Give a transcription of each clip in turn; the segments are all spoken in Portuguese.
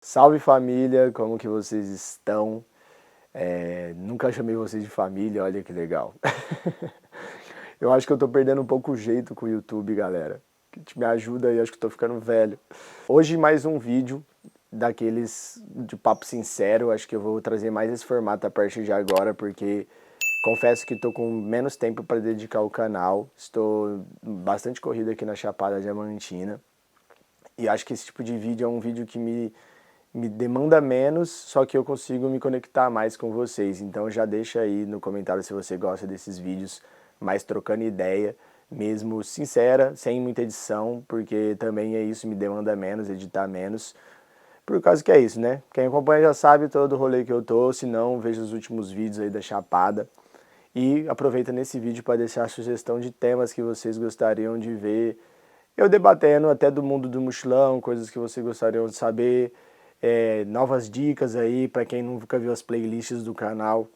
Salve família, como que vocês estão? Nunca chamei vocês de família, olha que legal. Eu acho que eu tô perdendo um pouco o jeito com o YouTube, galera. Que me ajuda aí, acho que eu tô ficando velho. Hoje mais um vídeo daqueles de papo sincero, acho que eu vou trazer mais esse formato a partir de agora, porque confesso que tô com menos tempo para dedicar ao canal. Estou bastante corrido aqui na Chapada Diamantina. E acho que esse tipo de vídeo é um vídeo que me demanda menos, só que eu consigo me conectar mais com vocês. Então já deixa aí no comentário se você gosta desses vídeos mais trocando ideia, mesmo sincera, sem muita edição, porque também é isso, me demanda menos, editar menos. Por causa que é isso, né? Quem acompanha já sabe todo o rolê que eu tô, se não, veja os últimos vídeos aí da Chapada. E aproveita nesse vídeo para deixar a sugestão de temas que vocês gostariam de ver eu debatendo até do mundo do mochilão, coisas que vocês gostariam de saber, novas dicas aí para quem nunca viu as playlists do canal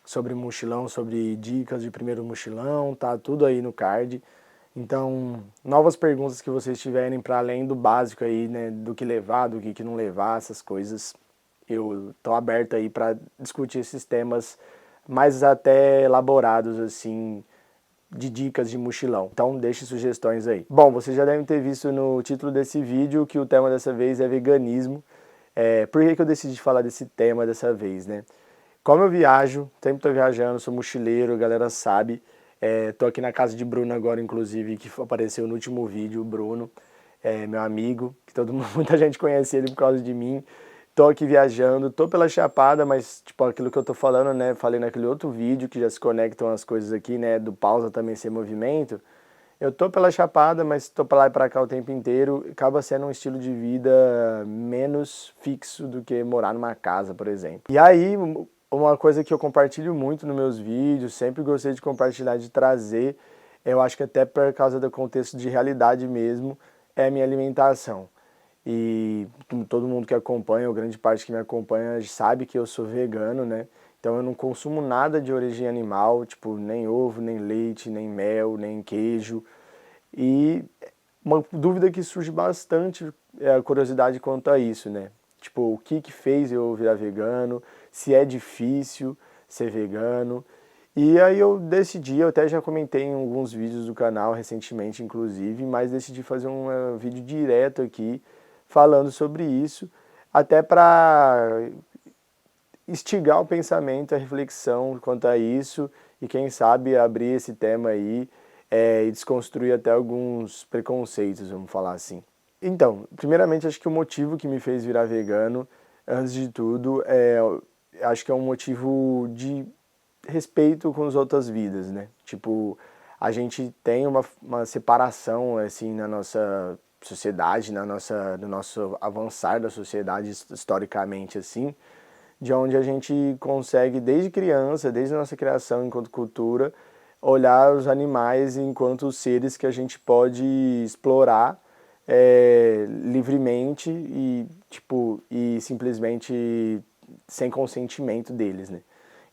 sobre mochilão, sobre dicas de primeiro mochilão, tá tudo aí no card. Então, novas perguntas que vocês tiverem para além do básico aí, né, do que levar, do que não levar, essas coisas, eu tô aberto aí para discutir esses temas mais até elaborados assim, de dicas de mochilão. Então deixe sugestões aí. Bom, vocês já devem ter visto no título desse vídeo que o tema dessa vez é veganismo. Por que eu decidi falar desse tema dessa vez, né? Como eu viajo, sempre estou viajando, sou mochileiro, a galera sabe. Tô aqui na casa de Bruno agora, inclusive, que apareceu no último vídeo, o Bruno, meu amigo, que muita gente conhece ele por causa de mim. Tô aqui viajando, tô pela Chapada, mas tipo aquilo que eu tô falando, né? Falei naquele outro vídeo que já se conectam as coisas aqui, né? Do pausa também ser movimento. Eu tô pela Chapada, mas tô pra lá e pra cá o tempo inteiro. Acaba sendo um estilo de vida menos fixo do que morar numa casa, por exemplo. E aí, uma coisa que eu compartilho muito nos meus vídeos, sempre gostei de compartilhar, de trazer, eu acho que até por causa do contexto de realidade mesmo, é a minha alimentação. E todo mundo que acompanha, ou grande parte que me acompanha, sabe que eu sou vegano, né? Então eu não consumo nada de origem animal, tipo nem ovo, nem leite, nem mel, nem queijo. E uma dúvida que surge bastante é a curiosidade quanto a isso, né? Tipo, o que fez eu virar vegano, se é difícil ser vegano. E aí eu decidi, eu até já comentei em alguns vídeos do canal recentemente, inclusive, mas decidi fazer um vídeo direto aqui falando sobre isso, até para instigar o pensamento, a reflexão quanto a isso e quem sabe abrir esse tema aí e desconstruir até alguns preconceitos, vamos falar assim. Então, primeiramente acho que o motivo que me fez virar vegano, antes de tudo, acho que é um motivo de respeito com as outras vidas, né? Tipo, a gente tem uma separação assim na nossa sociedade, no nosso avançar da sociedade historicamente assim, de onde a gente consegue desde criança, desde a nossa criação enquanto cultura, olhar os animais enquanto seres que a gente pode explorar livremente e tipo e simplesmente sem consentimento deles, né?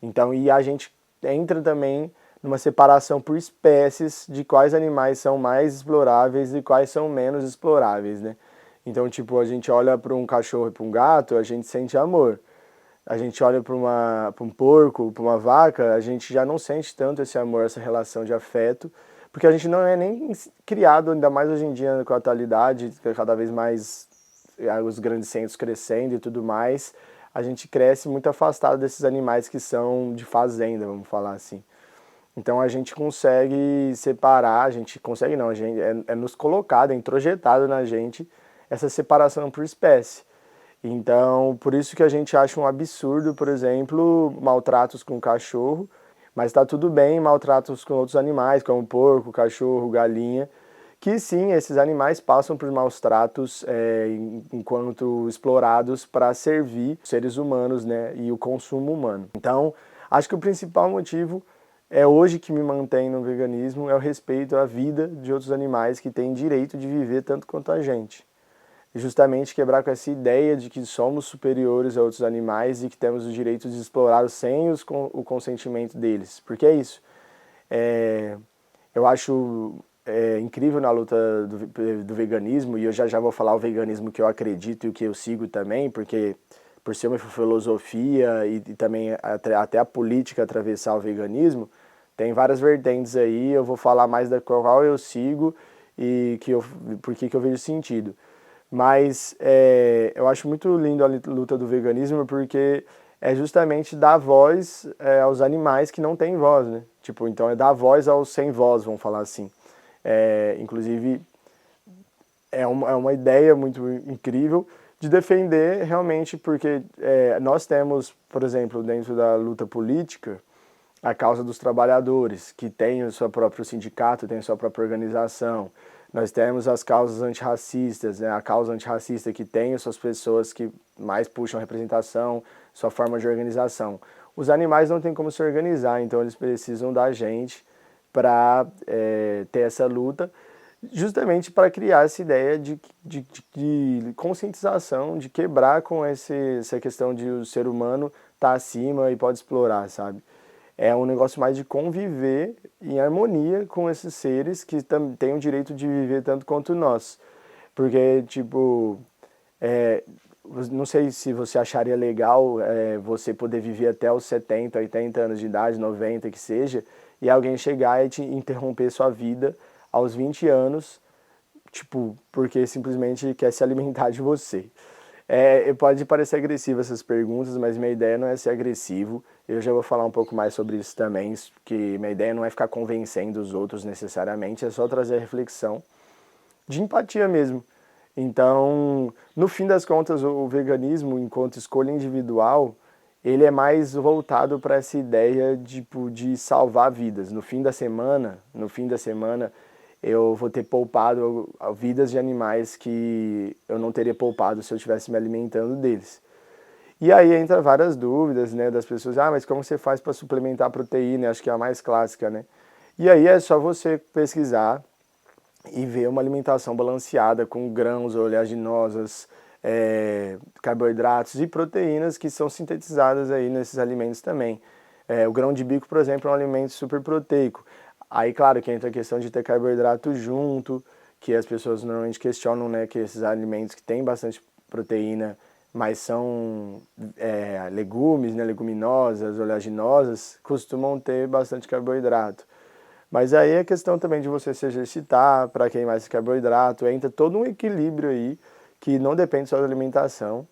Então, e a gente entra também numa separação por espécies de quais animais são mais exploráveis e quais são menos exploráveis, né? Então, tipo, a gente olha para um cachorro e para um gato, a gente sente amor. A gente olha para um porco, para uma vaca, a gente já não sente tanto esse amor, essa relação de afeto, porque a gente não é nem criado, ainda mais hoje em dia com a atualidade, cada vez mais os grandes centros crescendo e tudo mais, a gente cresce muito afastado desses animais que são de fazenda, vamos falar assim. Então a gente consegue separar, a gente consegue não, a gente, é nos colocado, é introjetado na gente essa separação por espécie. Então, por isso que a gente acha um absurdo, por exemplo, maltratos com cachorro, mas está tudo bem maltratos com outros animais, como porco, cachorro, galinha, que sim, esses animais passam por maus tratos enquanto explorados para servir seres humanos, né, e o consumo humano. Então, acho que o principal motivo é hoje que me mantém no veganismo é o respeito à vida de outros animais que têm direito de viver tanto quanto a gente. E justamente quebrar com essa ideia de que somos superiores a outros animais e que temos o direito de explorá-los sem o consentimento deles. Porque é isso. Eu acho incrível na luta do veganismo, e eu já vou falar o veganismo que eu acredito e o que eu sigo também, porque por ser uma filosofia e também até a política atravessar o veganismo, tem várias vertentes aí, eu vou falar mais da qual eu sigo e por que eu vejo sentido. Mas eu acho muito lindo a luta do veganismo porque é justamente dar voz aos animais que não têm voz, né? Tipo, então é dar voz aos sem voz, vamos falar assim. Inclusive, é uma ideia muito incrível de defender realmente, porque nós temos, por exemplo, dentro da luta política, a causa dos trabalhadores, que tem o seu próprio sindicato, tem a sua própria organização. Nós temos as causas antirracistas, né? A causa antirracista que tem as suas pessoas que mais puxam representação, sua forma de organização. Os animais não têm como se organizar, então eles precisam da gente para ter essa luta, justamente para criar essa ideia de conscientização, de quebrar com essa questão de o ser humano estar acima e pode explorar, sabe? É um negócio mais de conviver em harmonia com esses seres que têm o direito de viver tanto quanto nós. Porque, tipo, não sei se você acharia legal você poder viver até os 70, 80 anos de idade, 90 que seja, e alguém chegar e te interromper sua vida aos 20 anos, tipo, porque simplesmente quer se alimentar de você. Pode parecer agressivo essas perguntas, mas minha ideia não é ser agressivo. Eu já vou falar um pouco mais sobre isso também, que minha ideia não é ficar convencendo os outros necessariamente, é só trazer a reflexão de empatia mesmo. Então, no fim das contas, o veganismo, enquanto escolha individual, ele é mais voltado para essa ideia de salvar vidas. No fim da semana, eu vou ter poupado vidas de animais que eu não teria poupado se eu estivesse me alimentando deles. E aí entra várias dúvidas, né, das pessoas, mas como você faz para suplementar proteína? Acho que é a mais clássica, né? E aí é só você pesquisar e ver uma alimentação balanceada com grãos, oleaginosas, carboidratos e proteínas que são sintetizadas aí nesses alimentos também. O grão de bico, por exemplo, é um alimento super proteico. Aí, claro, que entra a questão de ter carboidrato junto, que as pessoas normalmente questionam, né, que esses alimentos que têm bastante proteína, mas são legumes, né, leguminosas, oleaginosas, costumam ter bastante carboidrato. Mas aí é questão também de você se exercitar para queimar esse carboidrato, entra todo um equilíbrio aí que não depende só da alimentação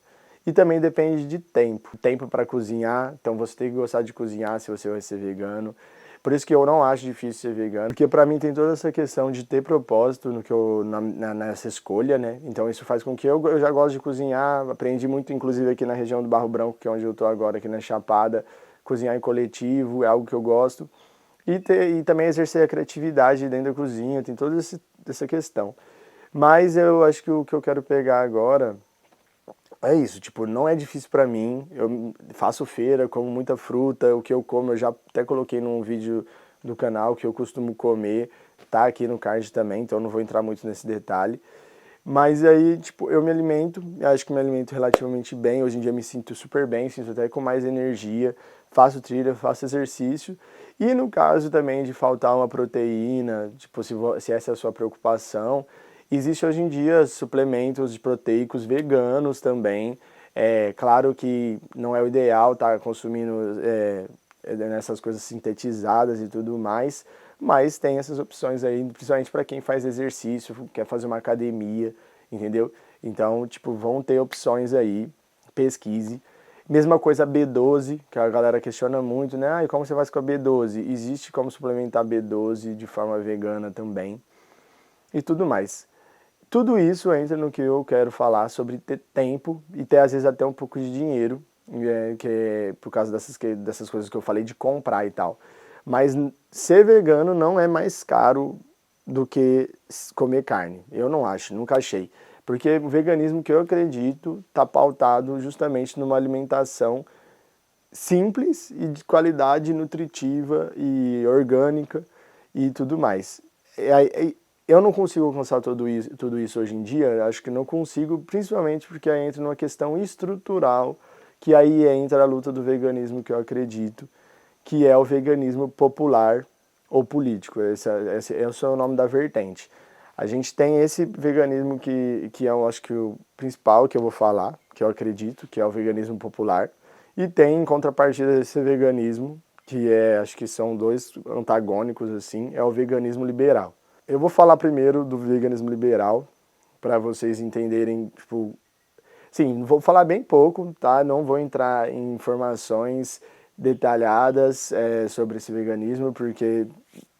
e também depende de tempo. Tempo para cozinhar, então você tem que gostar de cozinhar se você vai ser vegano. Por isso que eu não acho difícil ser vegano, porque para mim tem toda essa questão de ter propósito nessa escolha, né? Então isso faz com que eu já gosto de cozinhar, aprendi muito inclusive aqui na região do Barro Branco, que é onde eu estou agora, aqui na Chapada, cozinhar em coletivo é algo que eu gosto. E também exercer a criatividade dentro da cozinha, tem toda essa questão. Mas eu acho que o que eu quero pegar agora é isso, tipo, não é difícil pra mim, eu faço feira, como muita fruta, o que eu como, eu já até coloquei num vídeo do canal que eu costumo comer, tá aqui no card também, então eu não vou entrar muito nesse detalhe. Mas aí, tipo, eu me alimento, acho que me alimento relativamente bem, hoje em dia me sinto super bem, sinto até com mais energia, faço trilha, faço exercício. E no caso também de faltar uma proteína, tipo, se essa é a sua preocupação, existe hoje em dia suplementos de proteicos veganos também. É claro que não é o ideal estar consumindo nessas coisas sintetizadas e tudo mais, mas tem essas opções aí, principalmente para quem faz exercício, quer fazer uma academia, entendeu? Então, tipo, vão ter opções aí, pesquise. Mesma coisa B12, que a galera questiona muito, né? E como você faz com a B12? Existe como suplementar B12 de forma vegana também. E tudo mais. Tudo isso entra no que eu quero falar sobre ter tempo e ter, às vezes, até um pouco de dinheiro, que é por causa dessas coisas que eu falei de comprar e tal. Mas ser vegano não é mais caro do que comer carne. Eu não acho, nunca achei. Porque o veganismo que eu acredito está pautado justamente numa alimentação simples e de qualidade nutritiva e orgânica e tudo mais. Eu não consigo alcançar tudo isso hoje em dia, acho que não consigo, principalmente porque aí entra numa questão estrutural, que aí entra a luta do veganismo que eu acredito, que é o veganismo popular, ou político. Esse é o nome da vertente. A gente tem esse veganismo que eu acho que o principal que eu vou falar, que eu acredito, que é o veganismo popular. E tem em contrapartida desse veganismo, que acho que são dois antagônicos assim, é o veganismo liberal. Eu vou falar primeiro do veganismo liberal, para vocês entenderem, tipo, sim, vou falar bem pouco, tá? Não vou entrar em informações detalhadas sobre esse veganismo, porque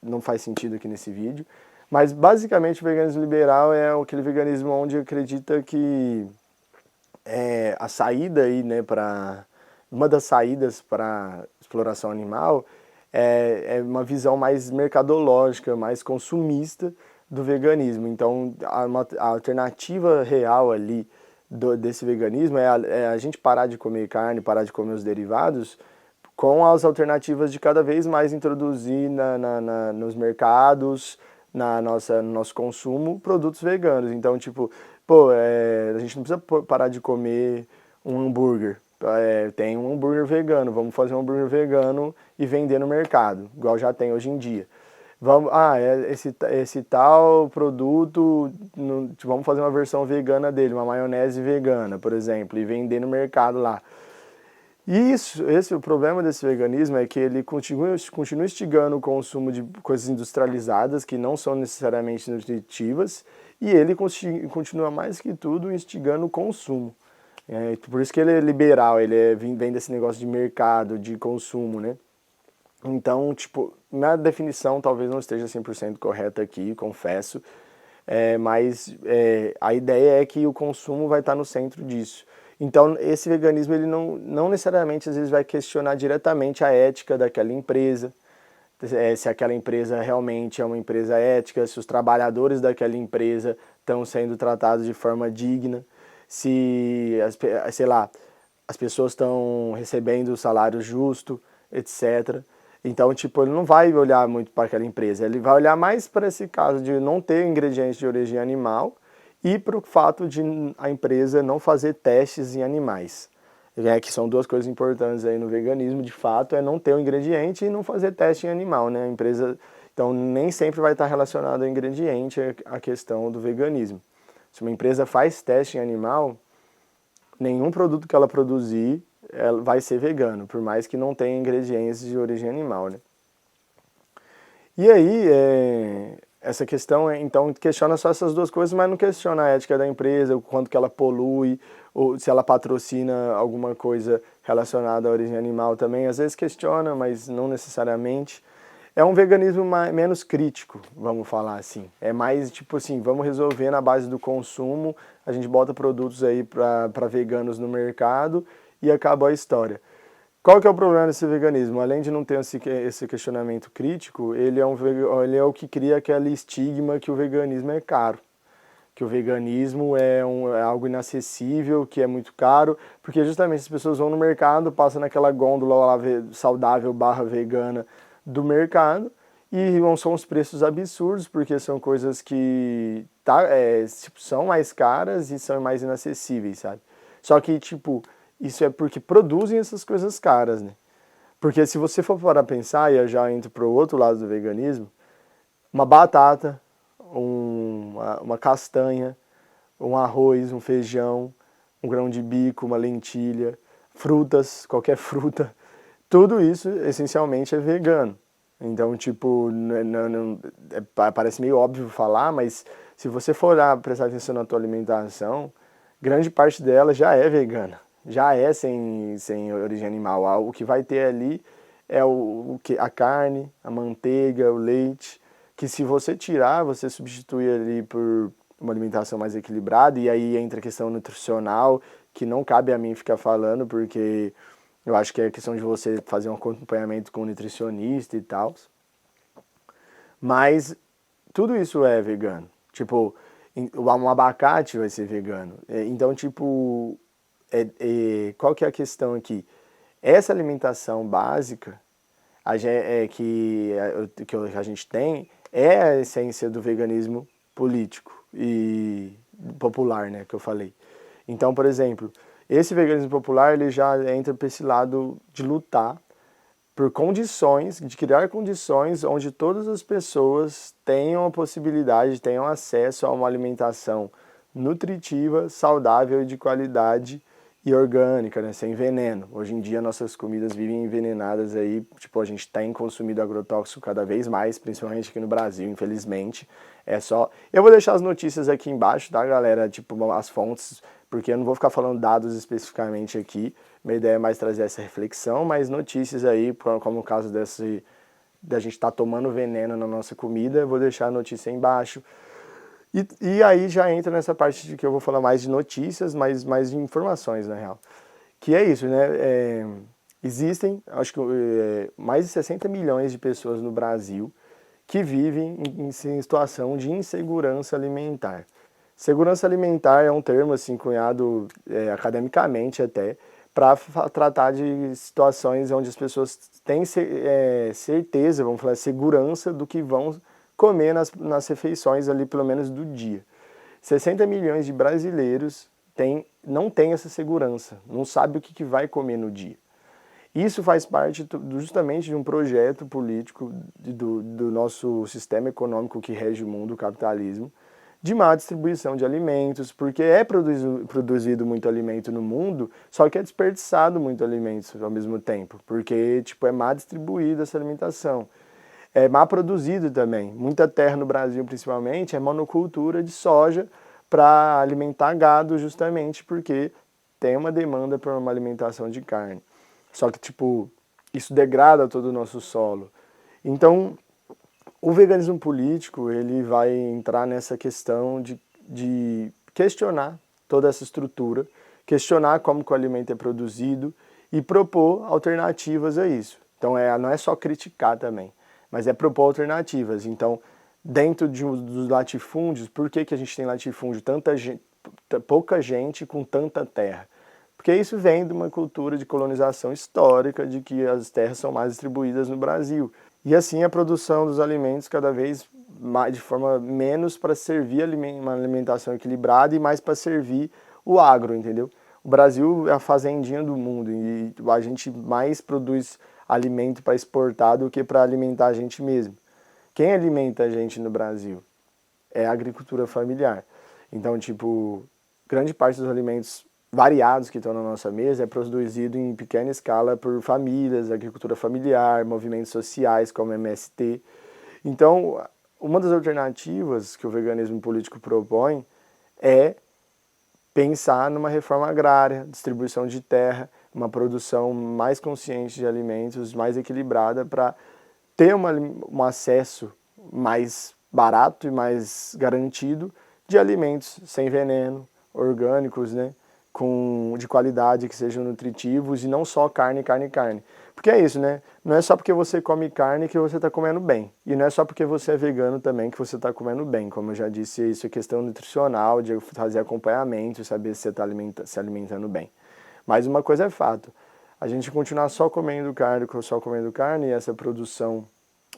não faz sentido aqui nesse vídeo. Mas basicamente o veganismo liberal é aquele veganismo onde acredita que a saída aí, né, para uma das saídas para exploração animal é uma visão mais mercadológica, mais consumista do veganismo. Então, a alternativa real ali desse veganismo é a gente parar de comer carne, parar de comer os derivados, com as alternativas de cada vez mais introduzir nos mercados, no nosso consumo, produtos veganos. Então, tipo, pô, a gente não precisa parar de comer um hambúrguer. Tem um hambúrguer vegano, vamos fazer um hambúrguer vegano e vender no mercado, igual já tem hoje em dia. Esse tal produto, vamos fazer uma versão vegana dele, uma maionese vegana, por exemplo, e vender no mercado lá. E o problema desse veganismo é que ele continua instigando o consumo de coisas industrializadas que não são necessariamente nutritivas e ele continua mais que tudo instigando o consumo. Por isso que ele é liberal, vem desse negócio de mercado, de consumo, né? Então, tipo, na definição talvez não esteja 100% correta aqui, confesso, mas a ideia é que o consumo vai estar no centro disso. Então, esse veganismo ele não necessariamente às vezes vai questionar diretamente a ética daquela empresa, se aquela empresa realmente é uma empresa ética, se os trabalhadores daquela empresa estão sendo tratados de forma digna, se, sei lá, as pessoas estão recebendo o salário justo, etc. Então, tipo, ele não vai olhar muito para aquela empresa, ele vai olhar mais para esse caso de não ter ingredientes de origem animal e para o fato de a empresa não fazer testes em animais. Que são duas coisas importantes aí no veganismo, de fato, é não ter o ingrediente e não fazer teste em animal, né? A empresa, então, nem sempre vai estar relacionado ao ingrediente a questão do veganismo. Se uma empresa faz teste em animal, nenhum produto que ela produzir vai ser vegano, por mais que não tenha ingredientes de origem animal, né? E aí, essa questão, então, questiona só essas duas coisas, mas não questiona a ética da empresa, o quanto que ela polui, ou se ela patrocina alguma coisa relacionada à origem animal também. Às vezes questiona, mas não necessariamente. É um veganismo menos crítico, vamos falar assim. É mais tipo assim, vamos resolver na base do consumo, a gente bota produtos aí para veganos no mercado e acabou a história. Qual que é o problema desse veganismo? Além de não ter esse questionamento crítico, ele é o que cria aquele estigma que o veganismo é caro. Que o veganismo é algo inacessível, que é muito caro, porque justamente as pessoas vão no mercado, passam naquela gôndola lá saudável barra vegana do mercado, e são os preços absurdos, porque são coisas que tipo, são mais caras e são mais inacessíveis, sabe? Só que, tipo, isso é porque produzem essas coisas caras, né? Porque se você for para pensar, e eu já entro para o outro lado do veganismo, uma batata, uma castanha, um arroz, um feijão, um grão de bico, uma lentilha, frutas, qualquer fruta, tudo isso essencialmente é vegano. Então, tipo, parece meio óbvio falar, mas se você for lá prestar atenção na tua alimentação, grande parte dela já é vegana, já é sem origem animal. O que vai ter ali é a carne, a manteiga, o leite, que se você tirar, você substituir ali por uma alimentação mais equilibrada, e aí entra a questão nutricional, que não cabe a mim ficar falando, porque eu acho que é questão de você fazer um acompanhamento com um nutricionista e tal. Mas tudo isso é vegano. Tipo, um abacate vai ser vegano. Então, tipo, qual que é a questão aqui? Essa alimentação básica que a gente tem é a essência do veganismo político e popular, né, que eu falei. Então, por exemplo, esse veganismo popular ele já entra para esse lado de lutar por condições, de criar condições onde todas as pessoas tenham a possibilidade, tenham acesso a uma alimentação nutritiva, saudável e de qualidade e orgânica, né, sem veneno. Hoje em dia nossas comidas vivem envenenadas aí, tipo, a gente tem consumido agrotóxico cada vez mais, principalmente aqui no Brasil, infelizmente. É só... Eu vou deixar as notícias aqui embaixo, tá, galera? Tipo, as fontes, porque eu não vou ficar falando dados especificamente aqui. Minha ideia é mais trazer essa reflexão, mas notícias aí, como o caso da gente estar tomando veneno na nossa comida, eu vou deixar a notícia aí embaixo. E aí já entra nessa parte de que eu vou falar mais de notícias, mais de informações, na real. Que é isso, né? Existem, acho que mais de 60 milhões de pessoas no Brasil que vivem em situação de insegurança alimentar. Segurança alimentar é um termo assim cunhado academicamente até para tratar de situações onde as pessoas têm certeza, vamos falar, segurança do que vão comer nas refeições ali, pelo menos do dia. 60 milhões de brasileiros não têm essa segurança, não sabem o que vai comer no dia. Isso faz parte justamente de um projeto político do nosso sistema econômico que rege o mundo, o capitalismo, de má distribuição de alimentos, porque é produzido muito alimento no mundo, só que é desperdiçado muito alimento ao mesmo tempo, porque tipo, é má distribuída essa alimentação. É má produzido também. Muita terra no Brasil, principalmente, é monocultura de soja para alimentar gado, justamente porque tem uma demanda por uma alimentação de carne. Só que, tipo, isso degrada todo o nosso solo. Então, o veganismo político, ele vai entrar nessa questão de questionar toda essa estrutura, questionar como que o alimento é produzido e propor alternativas a isso. Então, não é só criticar também, mas é propor alternativas. Então, dentro dos latifúndios, por que a gente tem latifúndio? Pouca gente com tanta terra. Porque isso vem de uma cultura de colonização histórica, de que as terras são mais distribuídas no Brasil. E assim a produção dos alimentos cada vez mais, de forma menos para servir uma alimentação equilibrada e mais para servir o agro, entendeu? O Brasil é a fazendinha do mundo e a gente mais produz alimento para exportar do que para alimentar a gente mesmo. Quem alimenta a gente no Brasil é a agricultura familiar. Então, tipo, grande parte dos alimentos variados que estão na nossa mesa é produzido em pequena escala por famílias, agricultura familiar, movimentos sociais como MST. Então, uma das alternativas que o veganismo político propõe é pensar numa reforma agrária, distribuição de terra, uma produção mais consciente de alimentos, mais equilibrada para ter um acesso mais barato e mais garantido de alimentos sem veneno, orgânicos, né? De qualidade, que sejam nutritivos e não só carne. Porque é isso, né? Não é só porque você come carne que você está comendo bem. E não é só porque você é vegano também que você está comendo bem. Como eu já disse, isso é questão nutricional, de fazer acompanhamento, saber se você está se alimentando bem. Mas uma coisa é fato, a gente continuar só comendo carne e essa produção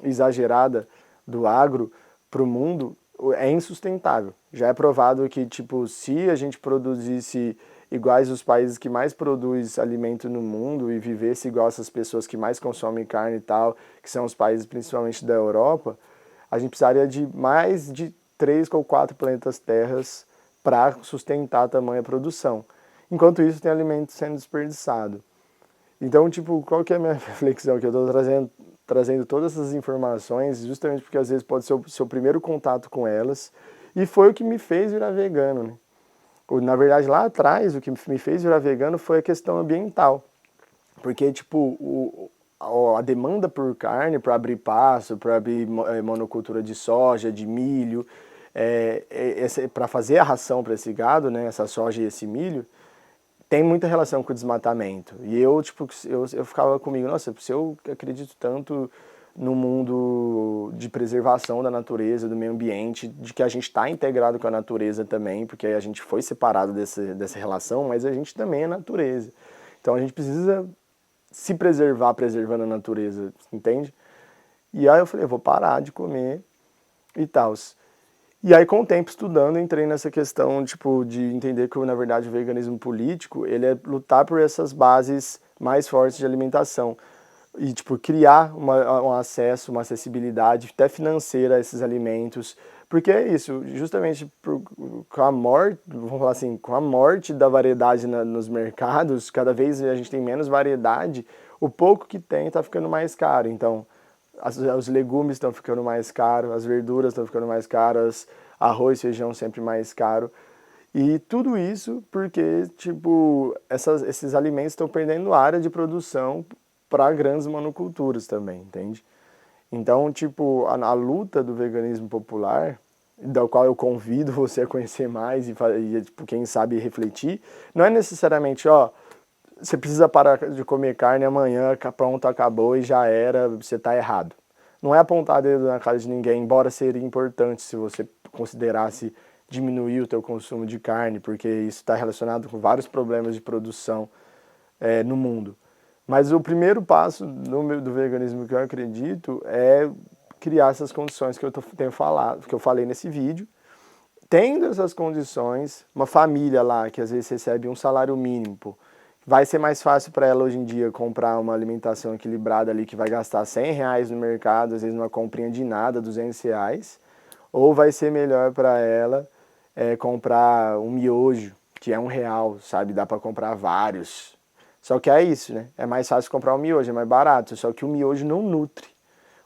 exagerada do agro para o mundo é insustentável. Já é provado que, tipo, se a gente produzisse iguais os países que mais produzem alimento no mundo e vivesse igual essas pessoas que mais consomem carne e tal, que são os países principalmente da Europa, a gente precisaria de mais de 3 ou 4 planetas terras para sustentar a tamanha produção. Enquanto isso, tem alimento sendo desperdiçado. Então, tipo, qual que é a minha reflexão? Que eu estou trazendo todas essas informações justamente porque às vezes pode ser o seu primeiro contato com elas e foi o que me fez virar vegano, né? Na verdade, lá atrás, o que me fez virar vegano foi a questão ambiental. Porque, tipo, a demanda por carne, para abrir pasto, para abrir monocultura de soja, de milho, para fazer a ração para esse gado, né, essa soja e esse milho, tem muita relação com o desmatamento. E eu ficava comigo, nossa, se eu acredito tanto no mundo de preservação da natureza, do meio ambiente, de que a gente está integrado com a natureza também, porque a gente foi separado dessa relação, mas a gente também é natureza. Então a gente precisa se preservar preservando a natureza, entende? E aí eu falei, eu vou parar de comer e tal. E aí, com o tempo estudando, entrei nessa questão tipo, de entender que, na verdade, o veganismo político ele é lutar por essas bases mais fortes de alimentação. e tipo, criar um acesso, uma acessibilidade até financeira a esses alimentos, porque é isso, justamente com a morte, vamos falar assim, com a morte da variedade nos mercados, cada vez a gente tem menos variedade, o pouco que tem está ficando mais caro, então os legumes estão ficando mais caros, as verduras estão ficando mais caras, arroz, feijão sempre mais caro. E tudo isso porque, tipo, esses alimentos estão perdendo área de produção para grandes monoculturas também, entende? Então, tipo, a luta do veganismo popular, da qual eu convido você a conhecer mais e tipo, quem sabe refletir, não é necessariamente, ó, você precisa parar de comer carne amanhã, pronto, acabou e já era, você está errado. Não é apontar dedo na cara de ninguém, embora seria importante se você considerasse diminuir o teu consumo de carne, porque isso está relacionado com vários problemas de produção no mundo. Mas o primeiro passo do veganismo que eu acredito é criar essas condições que eu tenho falado, que eu falei nesse vídeo. Tendo essas condições, uma família lá que às vezes recebe um salário mínimo, pô, vai ser mais fácil para ela hoje em dia comprar uma alimentação equilibrada ali que vai gastar R$ 100 no mercado, às vezes uma comprinha de nada, R$ 200, ou vai ser melhor para ela comprar um miojo, que é R$ 1, sabe? Dá para comprar vários. Só que é isso, né? É mais fácil comprar um miojo, é mais barato, só que o miojo não nutre.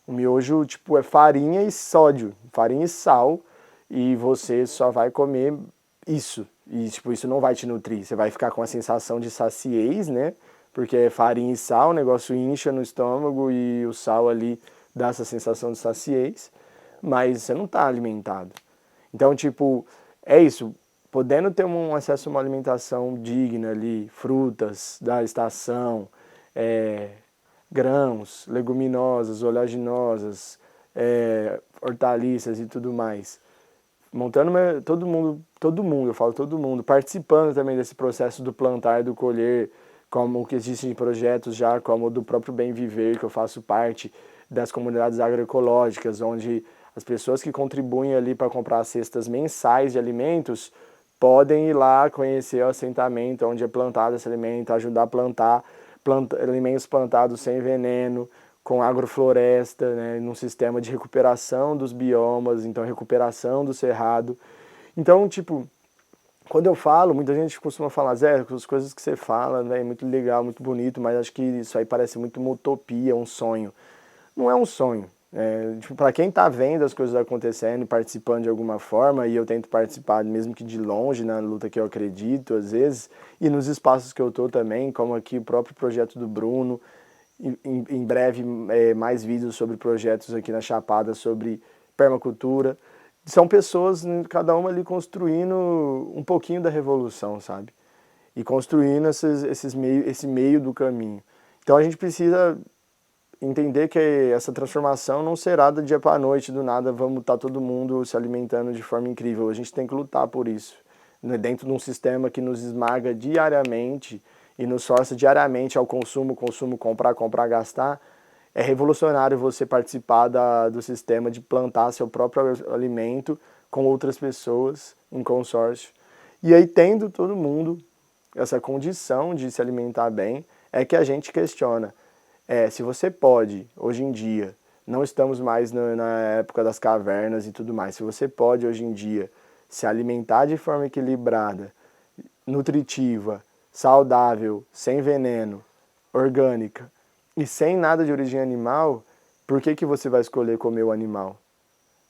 O miojo, tipo, é farinha e sódio, farinha e sal, e você só vai comer isso. E, tipo, isso não vai te nutrir. Você vai ficar com a sensação de saciez, né? Porque é farinha e sal, o negócio incha no estômago e o sal ali dá essa sensação de saciez, mas você não está alimentado. Então, tipo, é isso. Podendo ter um acesso a uma alimentação digna ali, frutas da estação, grãos, leguminosas, oleaginosas, hortaliças e tudo mais. Montando todo mundo, eu falo todo mundo, participando também desse processo do plantar e do colher, como que existem projetos já, como o do próprio Bem Viver, que eu faço parte, das comunidades agroecológicas, onde as pessoas que contribuem ali para comprar cestas mensais de alimentos podem ir lá conhecer o assentamento onde é plantado esse alimento, ajudar a plantar alimentos plantados sem veneno, com agrofloresta, né, num sistema de recuperação dos biomas, então recuperação do cerrado. Então, tipo, quando eu falo, muita gente costuma falar, Zé, as coisas que você fala, né, é muito legal, muito bonito, mas acho que isso aí parece muito uma utopia, um sonho. Não é um sonho. Tipo, para quem está vendo as coisas acontecendo e participando de alguma forma, e eu tento participar mesmo que de longe na luta que eu acredito, às vezes, e nos espaços que eu estou também, como aqui o próprio projeto do Bruno, em breve mais vídeos sobre projetos aqui na Chapada sobre permacultura. São pessoas, cada uma ali construindo um pouquinho da revolução, sabe? E construindo esse meio do caminho. Então a gente precisa entender que essa transformação não será do dia para a noite, do nada vamos estar todo mundo se alimentando de forma incrível. A gente tem que lutar por isso, né? Dentro de um sistema que nos esmaga diariamente e nos força diariamente ao consumo, comprar, gastar. É revolucionário você participar do sistema de plantar seu próprio alimento com outras pessoas em consórcio. E aí, tendo todo mundo essa condição de se alimentar bem, é que a gente questiona. Se você pode, hoje em dia, não estamos mais na época das cavernas e tudo mais, se você pode, hoje em dia, se alimentar de forma equilibrada, nutritiva, saudável, sem veneno, orgânica e sem nada de origem animal, por que você vai escolher comer o animal?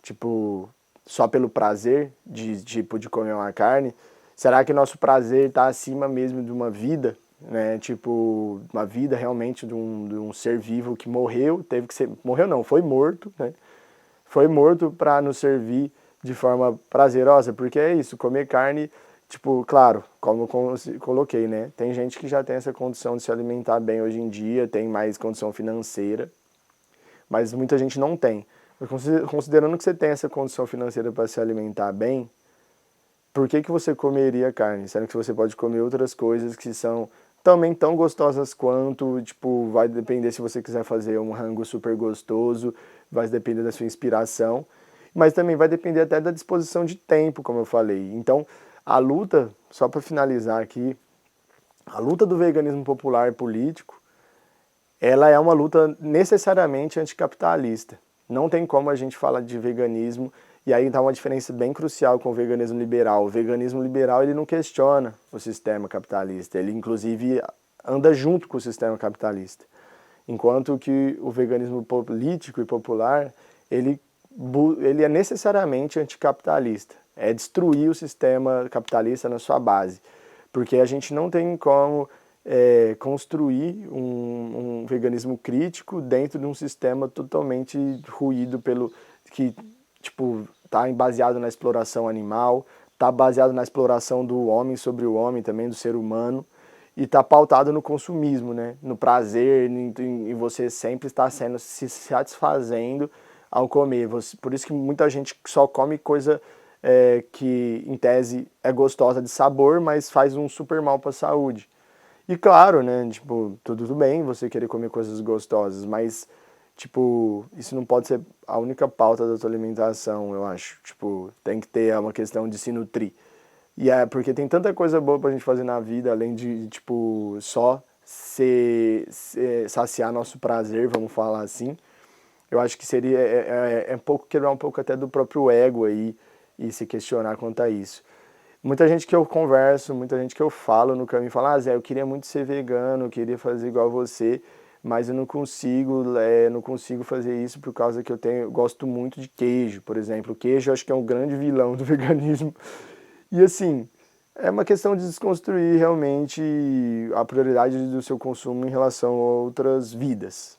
Tipo, só pelo prazer de comer uma carne? Será que nosso prazer está acima mesmo de uma vida? Né? Tipo, uma vida realmente de um ser vivo que morreu, teve que ser... Morreu não, foi morto, né? Foi morto para nos servir de forma prazerosa, porque é isso, comer carne, tipo, claro, como eu coloquei, né? Tem gente que já tem essa condição de se alimentar bem hoje em dia, tem mais condição financeira, mas muita gente não tem. Considerando que você tem essa condição financeira para se alimentar bem, por que você comeria carne? Sendo que você pode comer outras coisas que são também tão gostosas quanto, tipo, vai depender se você quiser fazer um rango super gostoso, vai depender da sua inspiração, mas também vai depender até da disposição de tempo, como eu falei. Então, a luta, só para finalizar aqui, a luta do veganismo popular e político ela é uma luta necessariamente anticapitalista. Não tem como a gente falar de veganismo, e aí está uma diferença bem crucial com o veganismo liberal. O veganismo liberal ele não questiona o sistema capitalista, ele inclusive anda junto com o sistema capitalista. Enquanto que o veganismo político e popular, ele é necessariamente anticapitalista. É destruir o sistema capitalista na sua base. Porque a gente não tem como construir um veganismo crítico dentro de um sistema totalmente ruído pelo que tipo está baseado na exploração animal, está baseado na exploração do homem sobre o homem também, do ser humano, e está pautado no consumismo, né? No prazer, em você sempre estar se satisfazendo ao comer. Por isso que muita gente só come coisa que em tese é gostosa de sabor, mas faz um super mal para a saúde. E claro, né, tipo, tudo bem você querer comer coisas gostosas, mas tipo, isso não pode ser a única pauta da tua alimentação, eu acho. Tipo, tem que ter uma questão de se nutrir. E porque tem tanta coisa boa pra gente fazer na vida, além de, tipo, só saciar nosso prazer, vamos falar assim. Eu acho que seria um pouco quebrar um pouco até do próprio ego aí e se questionar quanto a isso. Muita gente que eu converso, muita gente que eu falo no caminho fala, Zé, eu queria muito ser vegano, eu queria fazer igual você, mas eu não consigo fazer isso por causa que eu gosto muito de queijo, por exemplo. O queijo eu acho que é um grande vilão do veganismo. E assim, é uma questão de desconstruir realmente a prioridade do seu consumo em relação a outras vidas.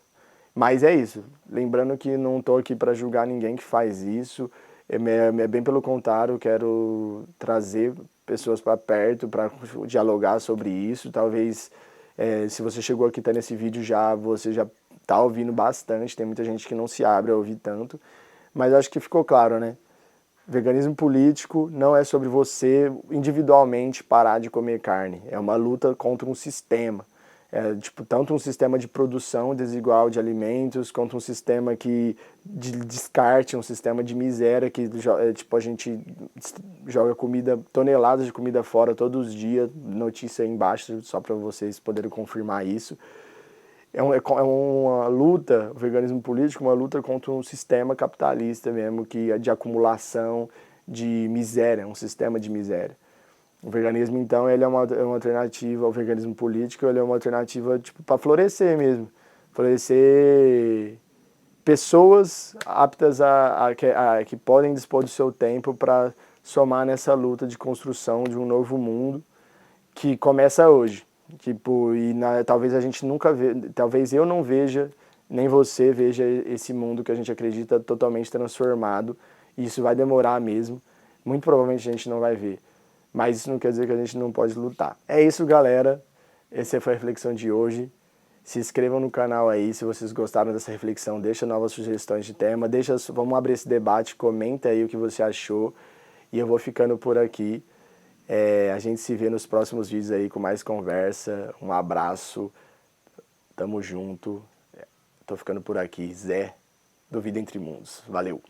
Mas é isso. Lembrando que não estou aqui para julgar ninguém que faz isso. É bem pelo contrário, quero trazer pessoas para perto para dialogar sobre isso. Talvez, se você chegou aqui tá nesse vídeo você já está ouvindo bastante. Tem muita gente que não se abre a ouvir tanto. Mas acho que ficou claro, né? Veganismo político não é sobre você individualmente parar de comer carne. É uma luta contra um sistema. É, tipo, tanto um sistema de produção desigual de alimentos, quanto um sistema de descarte, um sistema de miséria que tipo, a gente joga toneladas de comida fora todos os dias, notícia aí embaixo, só para vocês poderem confirmar isso. É uma luta, o veganismo político, uma luta contra um sistema capitalista mesmo, que é de acumulação, de miséria, um sistema de miséria. O veganismo, então, ele é uma alternativa ao veganismo político, ele é uma alternativa tipo, para florescer mesmo. Florescer pessoas aptas que podem dispor do seu tempo para somar nessa luta de construção de um novo mundo que começa hoje. Tipo, talvez a gente nunca talvez eu não veja, nem você veja esse mundo que a gente acredita totalmente transformado. E isso vai demorar mesmo. Muito provavelmente a gente não vai ver. Mas isso não quer dizer que a gente não pode lutar. É isso, galera. Essa foi a reflexão de hoje. Se inscrevam no canal aí, se vocês gostaram dessa reflexão, deixa novas sugestões de tema, vamos abrir esse debate, comenta aí o que você achou. E eu vou ficando por aqui. A gente se vê nos próximos vídeos aí com mais conversa. Um abraço. Tamo junto. Tô ficando por aqui. Zé, do Vida Entre Mundos. Valeu.